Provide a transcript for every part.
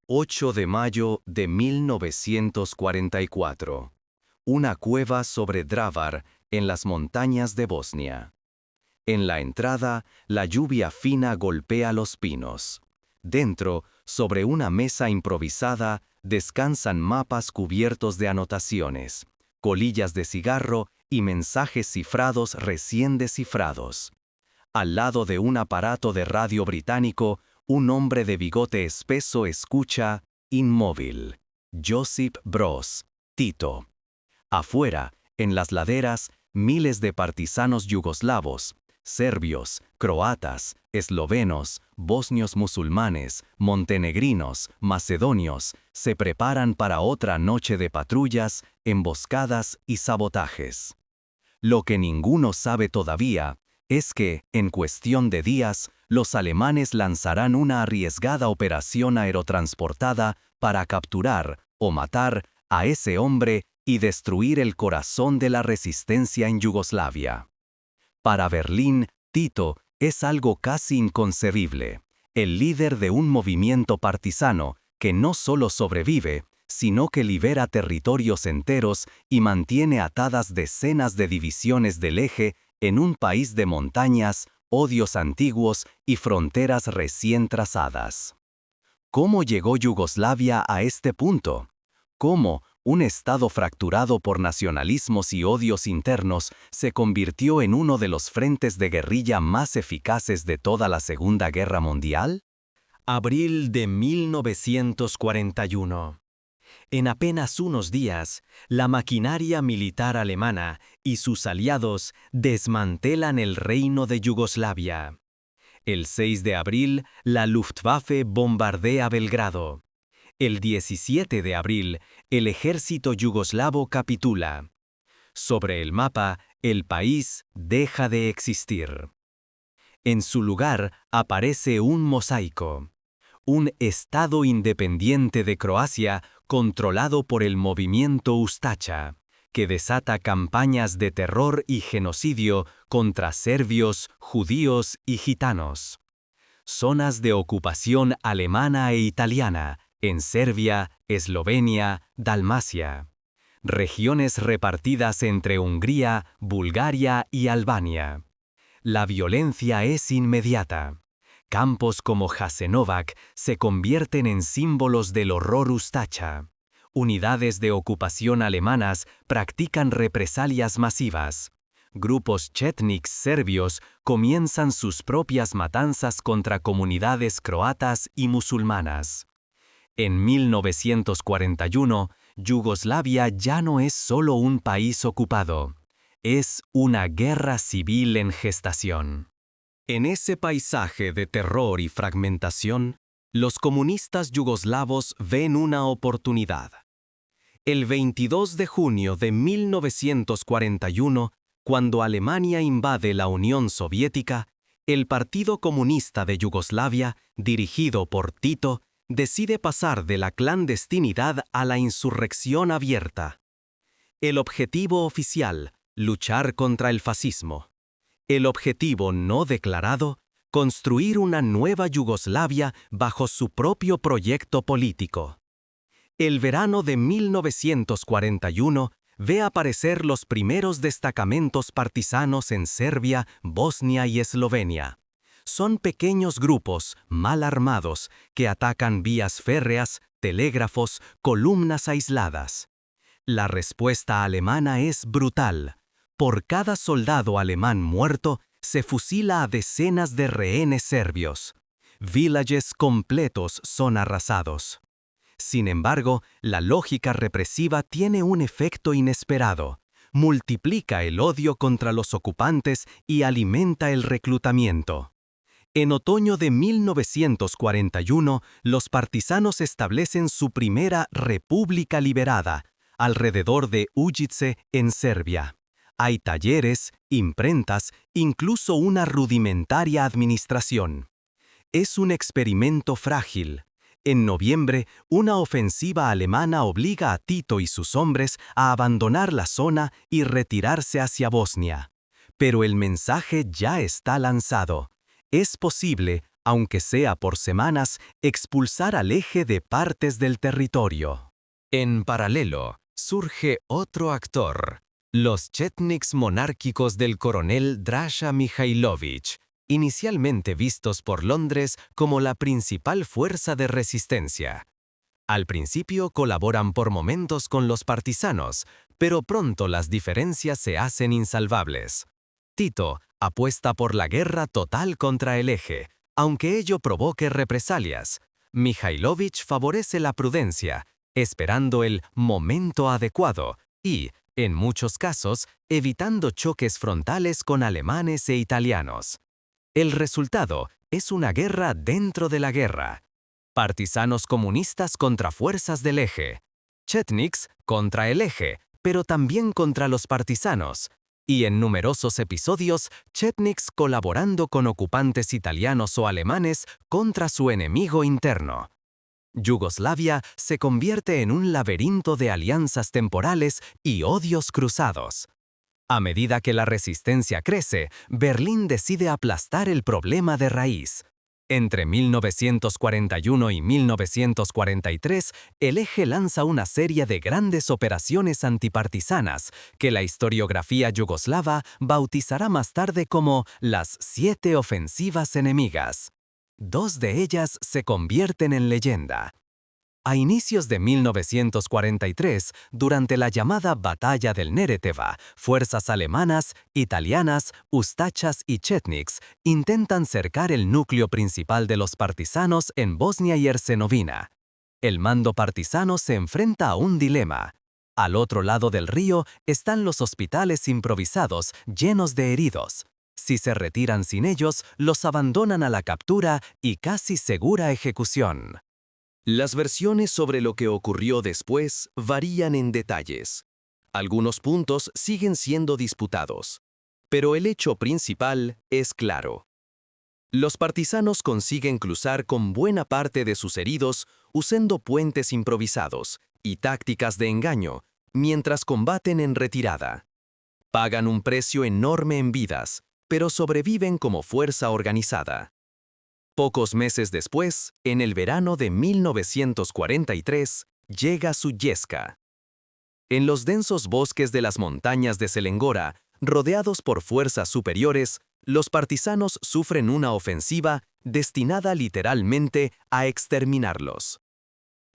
8 de mayo de 1944. Una cueva sobre Dravar, en las montañas de Bosnia. En la entrada, la lluvia fina golpea los pinos. Dentro, sobre una mesa improvisada, descansan mapas cubiertos de anotaciones, colillas de cigarro y mensajes cifrados recién descifrados. Al lado de un aparato de radio británico, un hombre de bigote espeso escucha, inmóvil. Josip Broz, Tito. Afuera, en las laderas, miles de partisanos yugoslavos, serbios, croatas, eslovenos, bosnios musulmanes, montenegrinos, macedonios, se preparan para otra noche de patrullas, emboscadas y sabotajes. Lo que ninguno sabe todavía es que, en cuestión de días, los alemanes lanzarán una arriesgada operación aerotransportada para capturar o matar a ese hombre y destruir el corazón de la resistencia en Yugoslavia. Para Berlín, Tito es algo casi inconcebible, el líder de un movimiento partisano que no solo sobrevive, sino que libera territorios enteros y mantiene atadas decenas de divisiones del eje en un país de montañas, odios antiguos y fronteras recién trazadas. ¿Cómo llegó Yugoslavia a este punto? ¿Cómo un estado fracturado por nacionalismos y odios internos se convirtió en uno de los frentes de guerrilla más eficaces de toda la Segunda Guerra Mundial? Abril de 1941. En apenas unos días, la maquinaria militar alemana y sus aliados desmantelan el reino de Yugoslavia. El 6 de abril, la Luftwaffe bombardea Belgrado. El 17 de abril, el ejército yugoslavo capitula. Sobre el mapa, el país deja de existir. En su lugar aparece un mosaico. Un Estado independiente de Croacia controlado por el movimiento Ustaša, que desata campañas de terror y genocidio contra serbios, judíos y gitanos. Zonas de ocupación alemana e italiana en Serbia, Eslovenia, Dalmacia. Regiones repartidas entre Hungría, Bulgaria y Albania. La violencia es inmediata. Campos como Jasenovac se convierten en símbolos del horror Ustaša. Unidades de ocupación alemanas practican represalias masivas. Grupos chetniks serbios comienzan sus propias matanzas contra comunidades croatas y musulmanas. En 1941, Yugoslavia ya no es solo un país ocupado. Es una guerra civil en gestación. En ese paisaje de terror y fragmentación, los comunistas yugoslavos ven una oportunidad. El 22 de junio de 1941, cuando Alemania invade la Unión Soviética, el Partido Comunista de Yugoslavia, dirigido por Tito, decide pasar de la clandestinidad a la insurrección abierta. El objetivo oficial, luchar contra el fascismo. El objetivo no declarado, construir una nueva Yugoslavia bajo su propio proyecto político. El verano de 1941 ve aparecer los primeros destacamentos partisanos en Serbia, Bosnia y Eslovenia. Son pequeños grupos, mal armados, que atacan vías férreas, telégrafos, columnas aisladas. La respuesta alemana es brutal. Por cada soldado alemán muerto, se fusila a decenas de rehenes serbios. Villages completos son arrasados. Sin embargo, la lógica represiva tiene un efecto inesperado. Multiplica el odio contra los ocupantes y alimenta el reclutamiento. En otoño de 1941, los partisanos establecen su primera república liberada, alrededor de Ujice, en Serbia. Hay talleres, imprentas, incluso una rudimentaria administración. Es un experimento frágil. En noviembre, una ofensiva alemana obliga a Tito y sus hombres a abandonar la zona y retirarse hacia Bosnia. Pero el mensaje ya está lanzado. Es posible, aunque sea por semanas, expulsar al eje de partes del territorio. En paralelo, surge otro actor, los chetniks monárquicos del coronel Drasha Mihailovich, inicialmente vistos por Londres como la principal fuerza de resistencia. Al principio colaboran por momentos con los partisanos, pero pronto las diferencias se hacen insalvables. Tito apuesta por la guerra total contra el eje, aunque ello provoque represalias. Mihailovich favorece la prudencia, esperando el momento adecuado y, en muchos casos, evitando choques frontales con alemanes e italianos. El resultado es una guerra dentro de la guerra. Partisanos comunistas contra fuerzas del eje. Chetniks contra el eje, pero también contra los partisanos. Y en numerosos episodios, chetniks colaborando con ocupantes italianos o alemanes contra su enemigo interno. Yugoslavia se convierte en un laberinto de alianzas temporales y odios cruzados. A medida que la resistencia crece, Berlín decide aplastar el problema de raíz. Entre 1941 y 1943, el eje lanza una serie de grandes operaciones antipartisanas que la historiografía yugoslava bautizará más tarde como las 7 ofensivas enemigas. 2 de ellas se convierten en leyenda. A inicios de 1943, durante la llamada Batalla del Nereteva, fuerzas alemanas, italianas, ustachas y chetniks intentan cercar el núcleo principal de los partisanos en Bosnia y Herzegovina. El mando partisano se enfrenta a un dilema. Al otro lado del río están los hospitales improvisados llenos de heridos. Si se retiran sin ellos, los abandonan a la captura y casi segura ejecución. Las versiones sobre lo que ocurrió después varían en detalles. Algunos puntos siguen siendo disputados, pero el hecho principal es claro. Los partisanos consiguen cruzar con buena parte de sus heridos usando puentes improvisados y tácticas de engaño, mientras combaten en retirada. Pagan un precio enorme en vidas, pero sobreviven como fuerza organizada. Pocos meses después, en el verano de 1943, llega Suyesca. En los densos bosques de las montañas de Selengora, rodeados por fuerzas superiores, los partisanos sufren una ofensiva destinada literalmente a exterminarlos.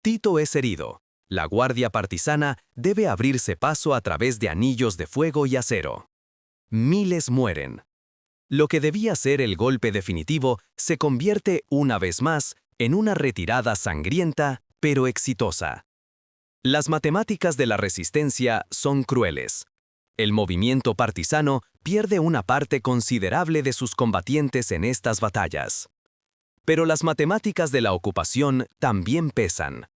Tito es herido. La guardia partisana debe abrirse paso a través de anillos de fuego y acero. Miles mueren. Lo que debía ser el golpe definitivo se convierte, una vez más, en una retirada sangrienta, pero exitosa. Las matemáticas de la resistencia son crueles. El movimiento partisano pierde una parte considerable de sus combatientes en estas batallas. Pero las matemáticas de la ocupación también pesan.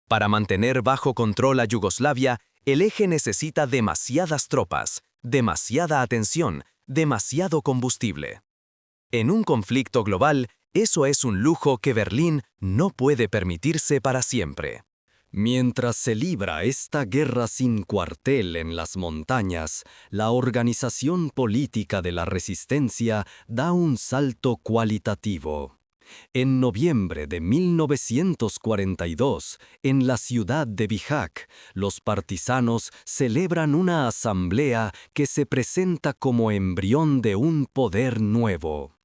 Para mantener bajo control a Yugoslavia, el eje necesita demasiadas tropas, demasiada atención, demasiado combustible. En un conflicto global, eso es un lujo que Berlín no puede permitirse para siempre. Mientras se libra esta guerra sin cuartel en las montañas, la organización política de la resistencia da un salto cualitativo. En noviembre de 1942, en la ciudad de Bihać, los partisanos celebran una asamblea que se presenta como embrión de un poder nuevo.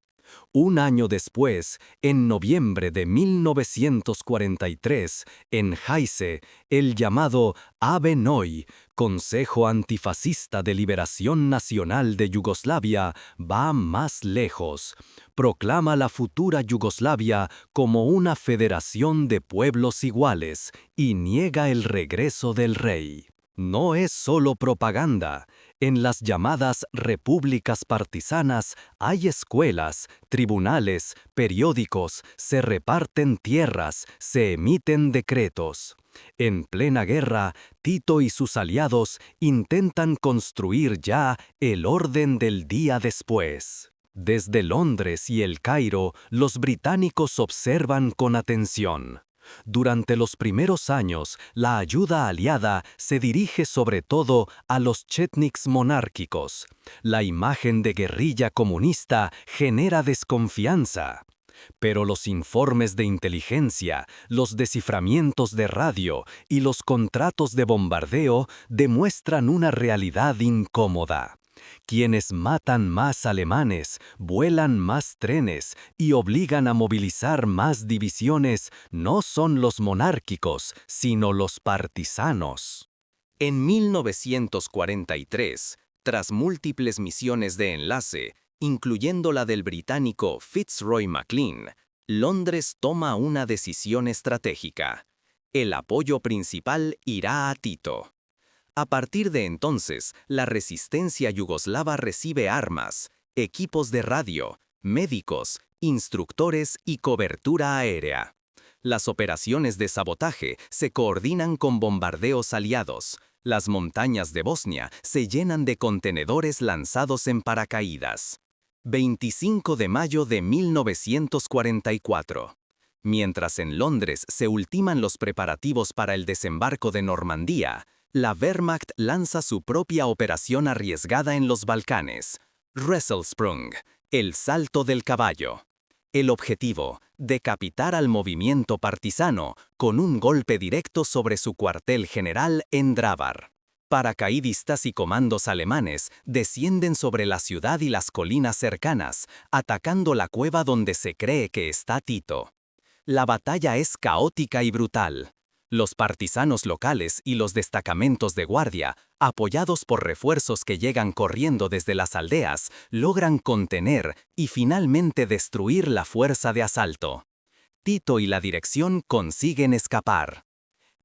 Un año después, en noviembre de 1943, en Haize, el llamado Ave Noi, Consejo Antifascista de Liberación Nacional de Yugoslavia, va más lejos. Proclama la futura Yugoslavia como una federación de pueblos iguales y niega el regreso del rey. No es solo propaganda. En las llamadas repúblicas partisanas hay escuelas, tribunales, periódicos, se reparten tierras, se emiten decretos. En plena guerra, Tito y sus aliados intentan construir ya el orden del día después. Desde Londres y El Cairo, los británicos observan con atención. Durante los primeros años, la ayuda aliada se dirige sobre todo a los chetniks monárquicos. La imagen de guerrilla comunista genera desconfianza. Pero los informes de inteligencia, los desciframientos de radio y los contratos de bombardeo demuestran una realidad incómoda. Quienes matan más alemanes, vuelan más trenes y obligan a movilizar más divisiones no son los monárquicos, sino los partisanos. En 1943, tras múltiples misiones de enlace, incluyendo la del británico Fitzroy MacLean, Londres toma una decisión estratégica. El apoyo principal irá a Tito. A partir de entonces, la resistencia yugoslava recibe armas, equipos de radio, médicos, instructores y cobertura aérea. Las operaciones de sabotaje se coordinan con bombardeos aliados. Las montañas de Bosnia se llenan de contenedores lanzados en paracaídas. 25 de mayo de 1944. Mientras en Londres se ultiman los preparativos para el desembarco de Normandía, la Wehrmacht lanza su propia operación arriesgada en los Balcanes, Wesselsprung, el salto del caballo. El objetivo, decapitar al movimiento partisano con un golpe directo sobre su cuartel general en Drvar. Paracaidistas y comandos alemanes descienden sobre la ciudad y las colinas cercanas, atacando la cueva donde se cree que está Tito. La batalla es caótica y brutal. Los partisanos locales y los destacamentos de guardia, apoyados por refuerzos que llegan corriendo desde las aldeas, logran contener y finalmente destruir la fuerza de asalto. Tito y la dirección consiguen escapar.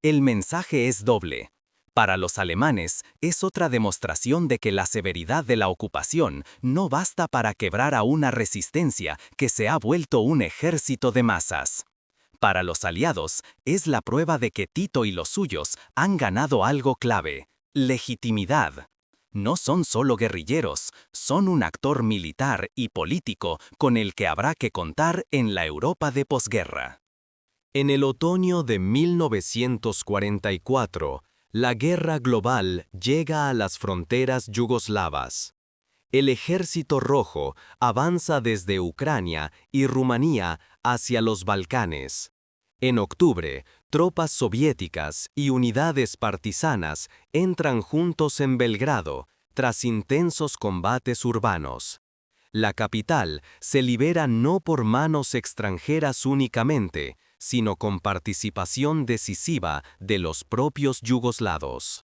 El mensaje es doble. Para los alemanes, es otra demostración de que la severidad de la ocupación no basta para quebrar a una resistencia que se ha vuelto un ejército de masas. Para los aliados, es la prueba de que Tito y los suyos han ganado algo clave: legitimidad. No son solo guerrilleros, son un actor militar y político con el que habrá que contar en la Europa de posguerra. En el otoño de 1944, la guerra global llega a las fronteras yugoslavas. El Ejército Rojo avanza desde Ucrania y Rumanía hacia los Balcanes. En octubre, tropas soviéticas y unidades partisanas entran juntos en Belgrado, tras intensos combates urbanos. La capital se libera no por manos extranjeras únicamente, sino con participación decisiva de los propios yugoslavos.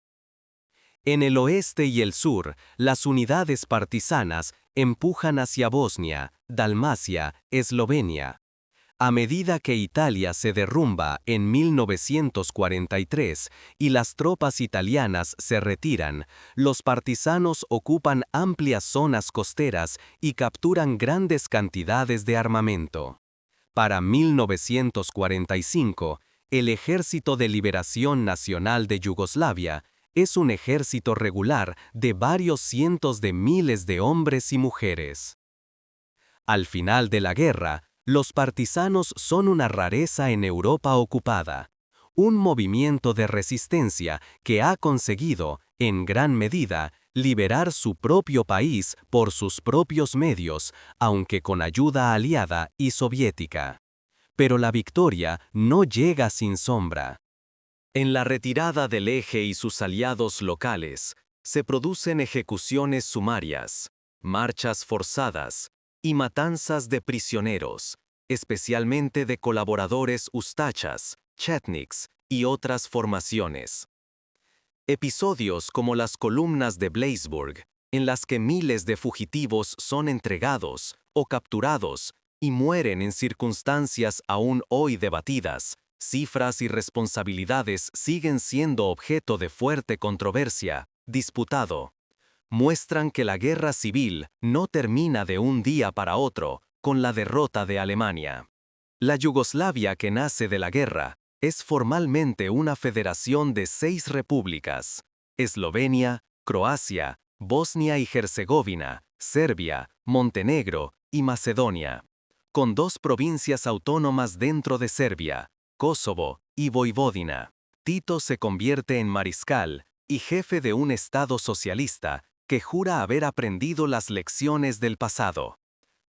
En el oeste y el sur, las unidades partisanas empujan hacia Bosnia, Dalmacia, Eslovenia. A medida que Italia se derrumba en 1943 y las tropas italianas se retiran, los partisanos ocupan amplias zonas costeras y capturan grandes cantidades de armamento. Para 1945, el Ejército de Liberación Nacional de Yugoslavia es un ejército regular de varios cientos de miles de hombres y mujeres. Al final de la guerra, los partisanos son una rareza en Europa ocupada, un movimiento de resistencia que ha conseguido, en gran medida, liberar su propio país por sus propios medios, aunque con ayuda aliada y soviética. Pero la victoria no llega sin sombra. En la retirada del Eje y sus aliados locales, se producen ejecuciones sumarias, marchas forzadas y matanzas de prisioneros, especialmente de colaboradores ustachas, chetniks y otras formaciones. Episodios como las columnas de Bladensburg, en las que miles de fugitivos son entregados o capturados y mueren en circunstancias aún hoy debatidas, cifras y responsabilidades siguen siendo objeto de fuerte controversia, disputado. Muestran que la guerra civil no termina de un día para otro con la derrota de Alemania. La Yugoslavia que nace de la guerra es formalmente una federación de 6 repúblicas: Eslovenia, Croacia, Bosnia y Herzegovina, Serbia, Montenegro y Macedonia, con 2 provincias autónomas dentro de Serbia, Kosovo y Voivodina. Tito se convierte en mariscal y jefe de un Estado socialista que jura haber aprendido las lecciones del pasado.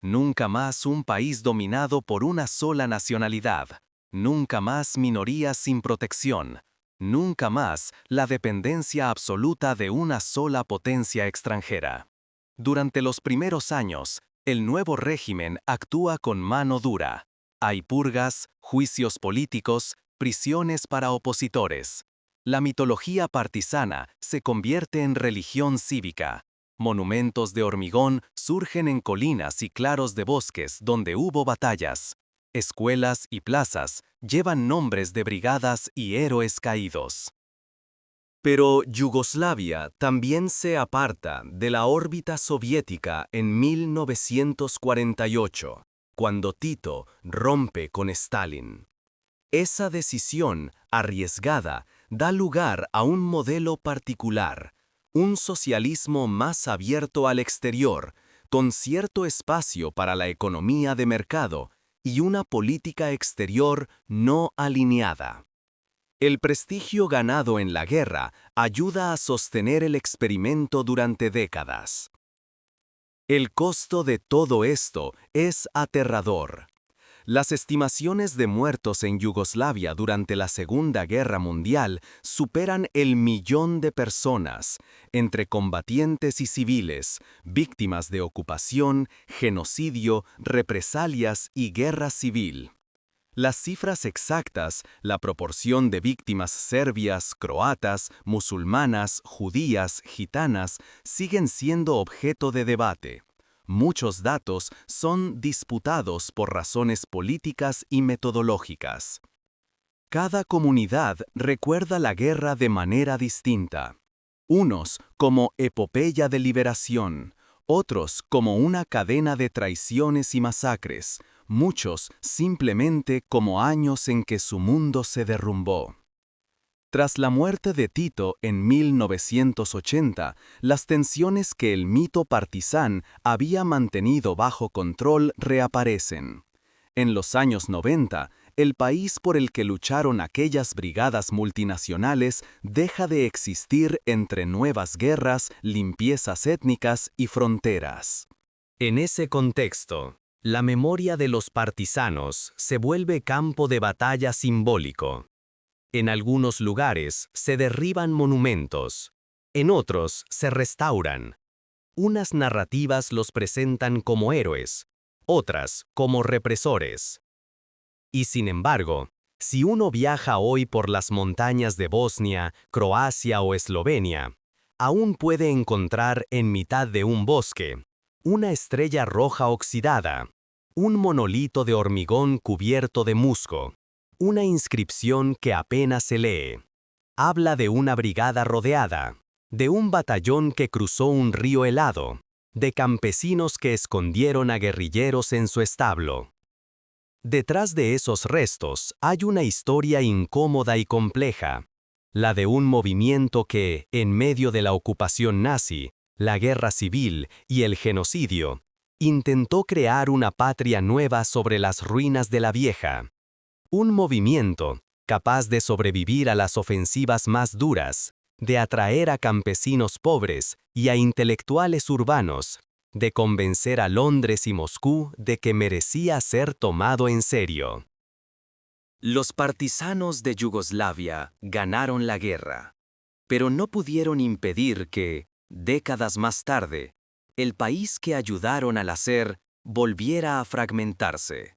Nunca más un país dominado por una sola nacionalidad. Nunca más minorías sin protección. Nunca más la dependencia absoluta de una sola potencia extranjera. Durante los primeros años, el nuevo régimen actúa con mano dura. Hay purgas, juicios políticos, prisiones para opositores. La mitología partisana se convierte en religión cívica. Monumentos de hormigón surgen en colinas y claros de bosques donde hubo batallas. Escuelas y plazas llevan nombres de brigadas y héroes caídos. Pero Yugoslavia también se aparta de la órbita soviética en 1948, cuando Tito rompe con Stalin. Esa decisión arriesgada da lugar a un modelo particular, un socialismo más abierto al exterior, con cierto espacio para la economía de mercado y una política exterior no alineada. El prestigio ganado en la guerra ayuda a sostener el experimento durante décadas. El costo de todo esto es aterrador. Las estimaciones de muertos en Yugoslavia durante la Segunda Guerra Mundial superan el 1.000.000 de personas, entre combatientes y civiles, víctimas de ocupación, genocidio, represalias y guerra civil. Las cifras exactas, la proporción de víctimas serbias, croatas, musulmanas, judías, gitanas, siguen siendo objeto de debate. Muchos datos son disputados por razones políticas y metodológicas. Cada comunidad recuerda la guerra de manera distinta. Unos como epopeya de liberación, otros como una cadena de traiciones y masacres, muchos simplemente como años en que su mundo se derrumbó. Tras la muerte de Tito en 1980, las tensiones que el mito partisán había mantenido bajo control reaparecen. En los años 90, el país por el que lucharon aquellas brigadas multinacionales deja de existir entre nuevas guerras, limpiezas étnicas y fronteras. En ese contexto, la memoria de los partisanos se vuelve campo de batalla simbólico. En algunos lugares se derriban monumentos, en otros se restauran. Unas narrativas los presentan como héroes, otras como represores. Y sin embargo, si uno viaja hoy por las montañas de Bosnia, Croacia o Eslovenia, aún puede encontrar en mitad de un bosque una estrella roja oxidada, un monolito de hormigón cubierto de musgo, una inscripción que apenas se lee. Habla de una brigada rodeada, de un batallón que cruzó un río helado, de campesinos que escondieron a guerrilleros en su establo. Detrás de esos restos hay una historia incómoda y compleja, la de un movimiento que, en medio de la ocupación nazi, la guerra civil y el genocidio, intentó crear una patria nueva sobre las ruinas de la vieja. Un movimiento capaz de sobrevivir a las ofensivas más duras, de atraer a campesinos pobres y a intelectuales urbanos, de convencer a Londres y Moscú de que merecía ser tomado en serio. Los partisanos de Yugoslavia ganaron la guerra, pero no pudieron impedir que, décadas más tarde, el país que ayudaron al hacer volviera a fragmentarse.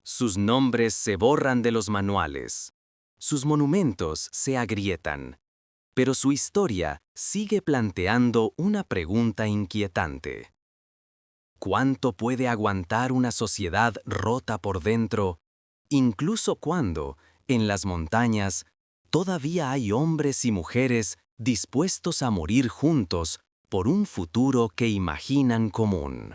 Sus nombres se borran de los manuales, sus monumentos se agrietan, pero su historia sigue planteando una pregunta inquietante. ¿Cuánto puede aguantar una sociedad rota por dentro, incluso cuando, en las montañas, todavía hay hombres y mujeres dispuestos a morir juntos por un futuro que imaginan común?